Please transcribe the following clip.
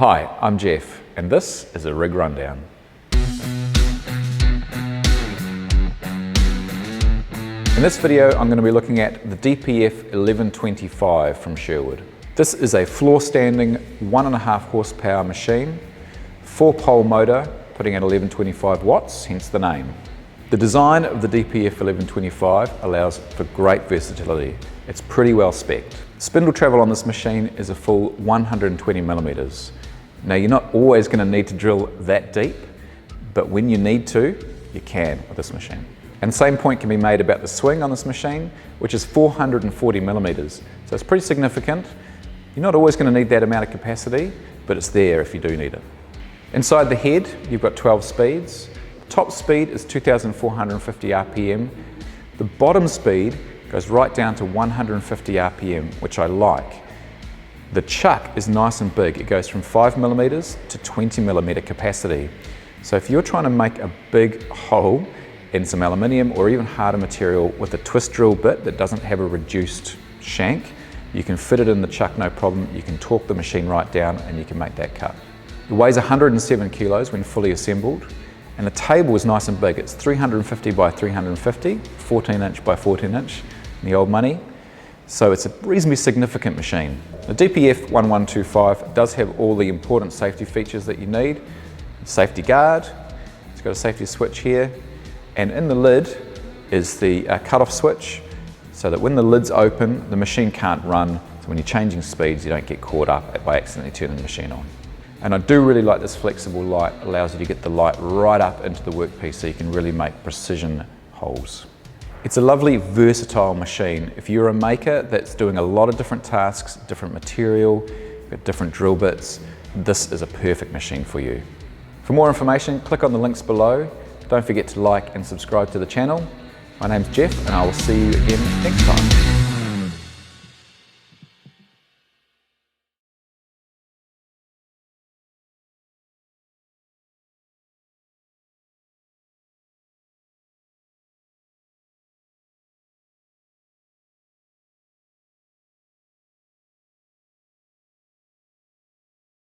Hi, I'm Geoff, and this is a rig rundown. In this video, I'm going to be looking at the DPF-1125 from Sherwood. This is a floor-standing 1.5 horsepower machine, 4-pole motor, putting out 1125 watts, hence the name. The design of the DPF-1125 allows for great versatility. It's pretty well spec'd. Spindle travel on this machine is a full 120 millimeters. Now, you're not always going to need to drill that deep, but when you need to, you can with this machine. And the same point can be made about the swing on this machine, which is 440 millimeters. So it's pretty significant. You're not always going to need that amount of capacity, but it's there if you do need it. Inside the head, you've got 12 speeds. Top speed is 2,450 RPM. The bottom speed goes right down to 150 RPM, which I like. The chuck is nice and big. It goes from 5 millimeters to 20 millimeter capacity. So if you're trying to make a big hole in some aluminium or even harder material with a twist drill bit that doesn't have a reduced shank, you can fit it in the chuck no problem. You can torque the machine right down and you can make that cut. It weighs 107 kilos when fully assembled, and the table is nice and big. It's 350 by 350, 14 inch by 14 inch in the old money. So it's a reasonably significant machine. The DPF-1125 does have all the important safety features that you need. Safety guard, it's got a safety switch here, and in the lid is the cut-off switch, so that when the lid's open, the machine can't run, so when you're changing speeds, you don't get caught up by accidentally turning the machine on. And I do really like this flexible light. It allows you to get the light right up into the workpiece so you can really make precision holes. It's a lovely, versatile machine. If you're a maker that's doing a lot of different tasks, different material, different drill bits, this is a perfect machine for you. For more information, click on the links below. Don't forget to like and subscribe to the channel. My name's Geoff, and I will see you again next time.